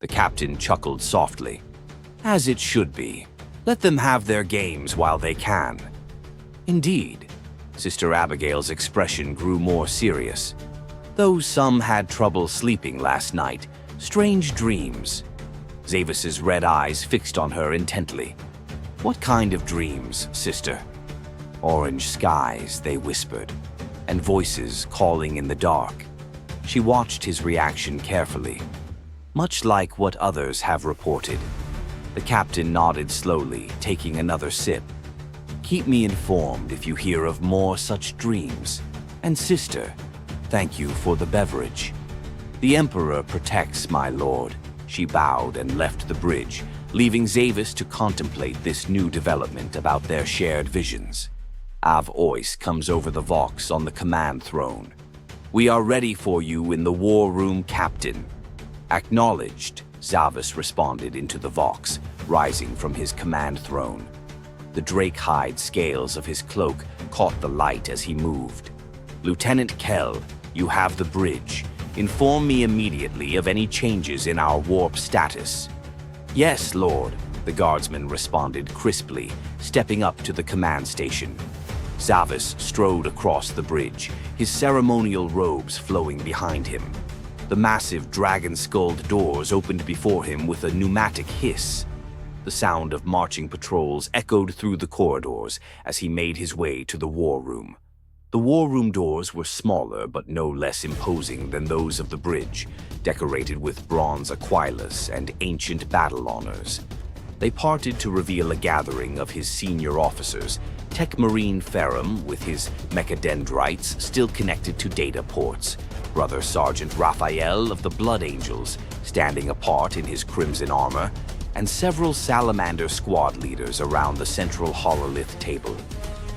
The captain chuckled softly. As it should be. Let them have their games while they can. Indeed, Sister Abigail's expression grew more serious. Though some had trouble sleeping last night, strange dreams. Zavis's red eyes fixed on her intently. What kind of dreams, sister? Orange skies, they whispered, and voices calling in the dark. She watched his reaction carefully, much like what others have reported. The captain nodded slowly, taking another sip. Keep me informed if you hear of more such dreams. And sister, thank you for the beverage. The Emperor protects, my lord. She bowed and left the bridge, leaving Zavis to contemplate this new development about their shared visions. Av Ois comes over the Vox on the command throne. We are ready for you in the war room, Captain. Acknowledged, Zavis responded into the Vox, rising from his command throne. The drake-hide scales of his cloak caught the light as he moved. Lieutenant Kell, you have the bridge. Inform me immediately of any changes in our warp status. Yes, Lord, the guardsman responded crisply, stepping up to the command station. Zavis strode across the bridge, his ceremonial robes flowing behind him. The massive dragon-skulled doors opened before him with a pneumatic hiss. The sound of marching patrols echoed through the corridors as he made his way to the war room. The war room doors were smaller but no less imposing than those of the bridge, decorated with bronze aquilus and ancient battle honors. They parted to reveal a gathering of his senior officers, Tech Marine Ferrum with his mechadendrites still connected to data ports, Brother Sergeant Raphael of the Blood Angels standing apart in his crimson armor, and several Salamander squad leaders around the central hololith table.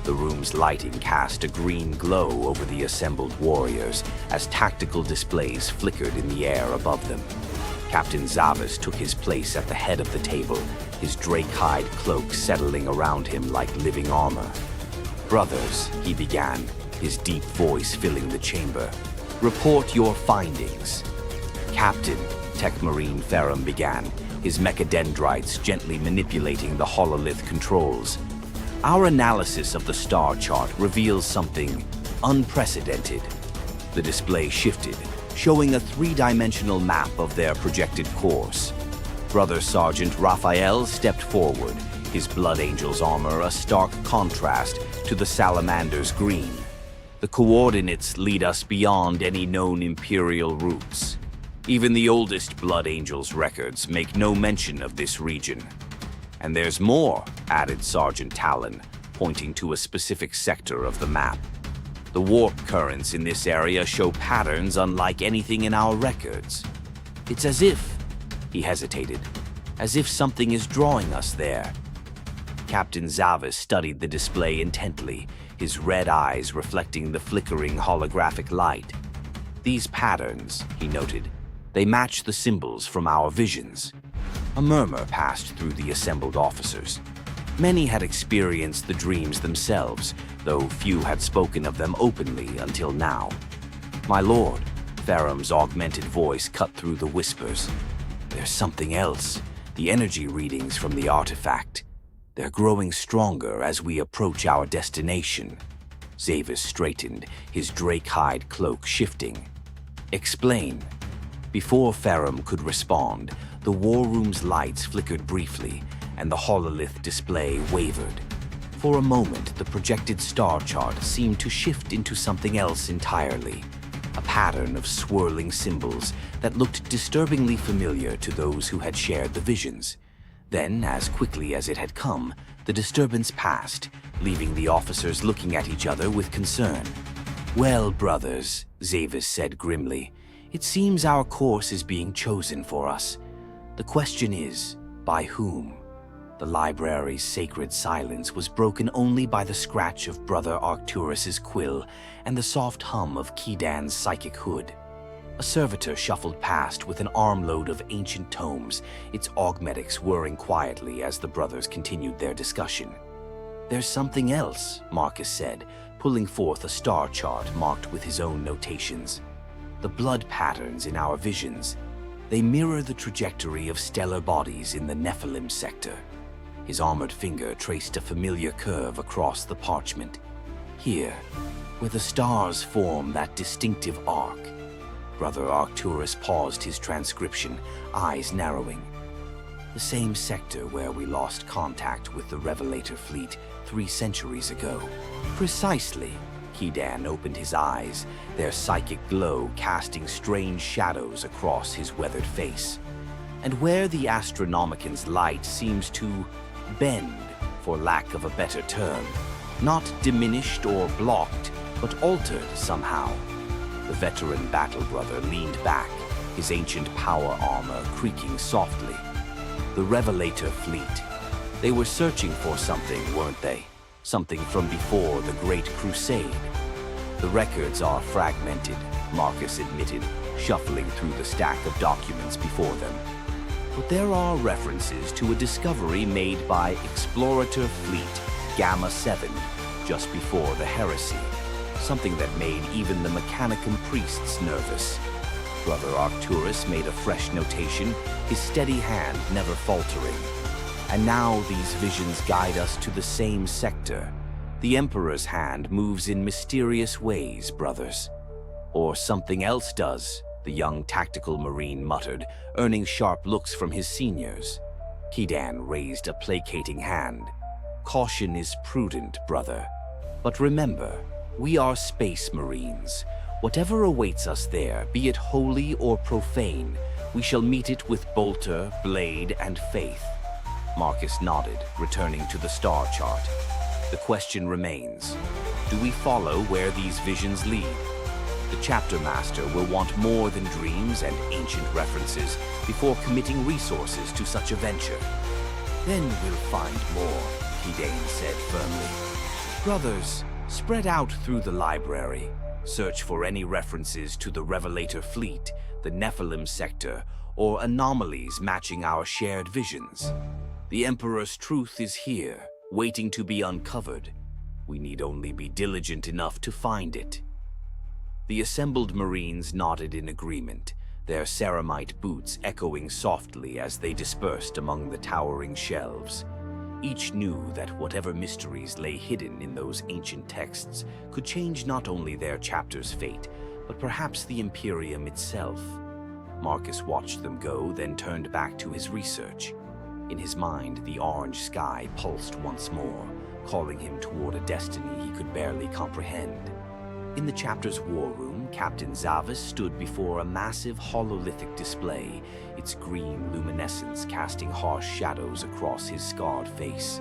The room's lighting cast a green glow over the assembled warriors as tactical displays flickered in the air above them. Captain Zavis took his place at the head of the table, his drake-hide cloak settling around him like living armor. Brothers, he began, his deep voice filling the chamber. Report your findings. Captain, Tech Marine Ferrum began, his mechadendrites gently manipulating the hololith controls. Our analysis of the star chart reveals something unprecedented. The display shifted, showing a three-dimensional map of their projected course. Brother Sergeant Raphael stepped forward, his Blood Angel's armor a stark contrast to the Salamander's green. The coordinates lead us beyond any known Imperial routes. Even the oldest Blood Angel's records make no mention of this region. And there's more, added Sergeant Talon, pointing to a specific sector of the map. The warp currents in this area show patterns unlike anything in our records. It's as if, he hesitated, as if something is drawing us there. Captain Zavis studied the display intently, his red eyes reflecting the flickering holographic light. These patterns, he noted, they match the symbols from our visions. A murmur passed through the assembled officers. Many had experienced the dreams themselves, though few had spoken of them openly until now. My lord, Ferrum's augmented voice cut through the whispers. There's something else. The energy readings from the artifact. They're growing stronger as we approach our destination. Zavis straightened, his drake-hide cloak shifting. Explain. Before Ferrum could respond, the war room's lights flickered briefly, and the hololith display wavered. For a moment, the projected star chart seemed to shift into something else entirely, a pattern of swirling symbols that looked disturbingly familiar to those who had shared the visions. Then, as quickly as it had come, the disturbance passed, leaving the officers looking at each other with concern. Well, brothers, Zavis said grimly, it seems our course is being chosen for us. The question is, by whom? The library's sacred silence was broken only by the scratch of Brother Arcturus's quill and the soft hum of Kedan's psychic hood. A servitor shuffled past with an armload of ancient tomes, its augmetics whirring quietly as the brothers continued their discussion. There's something else, Marcus said, pulling forth a star chart marked with his own notations. The blood patterns in our visions. They mirror the trajectory of stellar bodies in the Nephilim sector. His armored finger traced a familiar curve across the parchment. Here, where the stars form that distinctive arc. Brother Arcturus paused his transcription, eyes narrowing. The same sector where we lost contact with the Revelator fleet 3 centuries ago. Precisely. Kedan opened his eyes, their psychic glow casting strange shadows across his weathered face. And where the Astronomican's light seems to bend, for lack of a better term, not diminished or blocked, but altered somehow. The veteran battle brother leaned back, his ancient power armor creaking softly. The Revelator fleet. They were searching for something, weren't they? Something from before the Great Crusade. The records are fragmented, Marcus admitted, shuffling through the stack of documents before them. But there are references to a discovery made by Explorator Fleet Gamma 7 just before the heresy. Something that made even the Mechanicum priests nervous. Brother Arcturus made a fresh notation, his steady hand never faltering. And now these visions guide us to the same sector. The Emperor's hand moves in mysterious ways, brothers. Or something else does, the young tactical marine muttered, earning sharp looks from his seniors. Kedan raised a placating hand. Caution is prudent, brother. But remember, we are space marines. Whatever awaits us there, be it holy or profane, we shall meet it with bolter, blade, and faith. Marcus nodded, returning to the star chart. The question remains, do we follow where these visions lead? The chapter master will want more than dreams and ancient references before committing resources to such a venture. Then we'll find more, Kedan said firmly. Brothers, spread out through the library. Search for any references to the Revelator fleet, the Nephilim sector, or anomalies matching our shared visions. The Emperor's truth is here, waiting to be uncovered. We need only be diligent enough to find it. The assembled Marines nodded in agreement, their ceramite boots echoing softly as they dispersed among the towering shelves. Each knew that whatever mysteries lay hidden in those ancient texts could change not only their chapter's fate, but perhaps the Imperium itself. Marcus watched them go, then turned back to his research. In his mind, the orange sky pulsed once more, calling him toward a destiny he could barely comprehend. In the chapter's war room, Captain Zavis stood before a massive hololithic display, its green luminescence casting harsh shadows across his scarred face.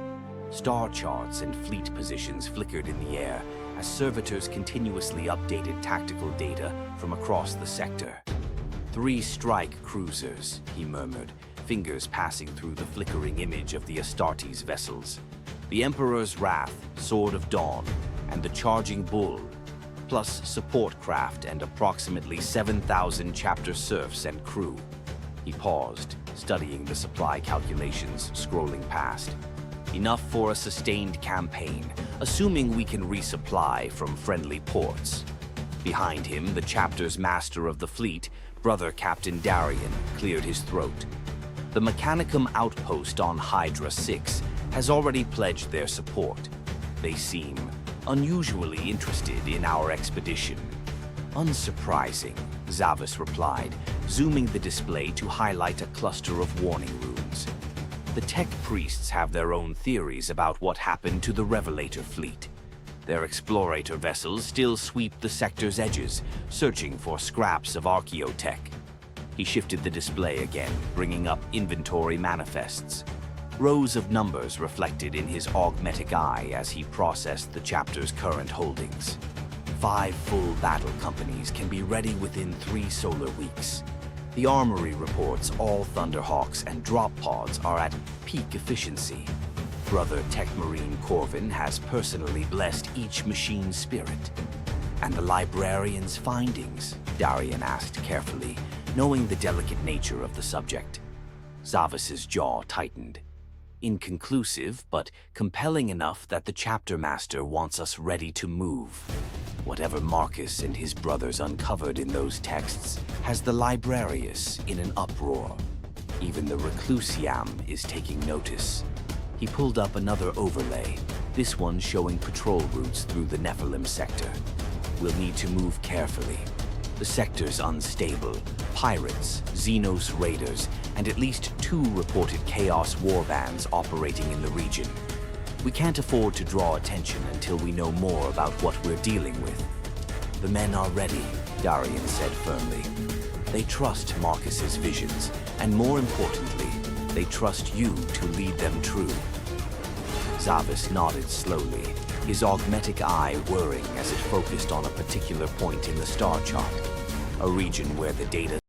Star charts and fleet positions flickered in the air as servitors continuously updated tactical data from across the sector. 3 strike cruisers, he murmured, fingers passing through the flickering image of the Astartes vessels. The Emperor's Wrath, Sword of Dawn, and the Charging Bull, plus support craft and approximately 7,000 chapter serfs and crew. He paused, studying the supply calculations scrolling past. Enough for a sustained campaign, assuming we can resupply from friendly ports. Behind him, the chapter's master of the fleet, Brother Captain Darian, cleared his throat. The Mechanicum outpost on Hydra 6 has already pledged their support. They seem unusually interested in our expedition. Unsurprising, Zavis replied, zooming the display to highlight a cluster of warning runes. The tech priests have their own theories about what happened to the Revelator fleet. Their explorator vessels still sweep the sector's edges, searching for scraps of archaeotech. He shifted the display again, bringing up inventory manifests. Rows of numbers reflected in his augmetic eye as he processed the chapter's current holdings. 5 full battle companies can be ready within 3 solar weeks. The armory reports all Thunderhawks and drop pods are at peak efficiency. Brother Tech Marine Corvin has personally blessed each machine spirit. And the librarian's findings? Darian asked carefully, knowing the delicate nature of the subject. Zavis's jaw tightened. Inconclusive, but compelling enough that the chapter master wants us ready to move. Whatever Marcus and his brothers uncovered in those texts has the Librarius in an uproar. Even the Reclusiam is taking notice. He pulled up another overlay, this one showing patrol routes through the Nephilim sector. We'll need to move carefully. The sector's unstable. Pirates, Xenos raiders, and at least 2 reported Chaos warbands operating in the region. We can't afford to draw attention until we know more about what we're dealing with. The men are ready, Darian said firmly. They trust Marcus's visions, and more importantly, they trust you to lead them true. Zavis nodded slowly, his augmetic eye whirring as it focused on a particular point in the star chart, a region where the data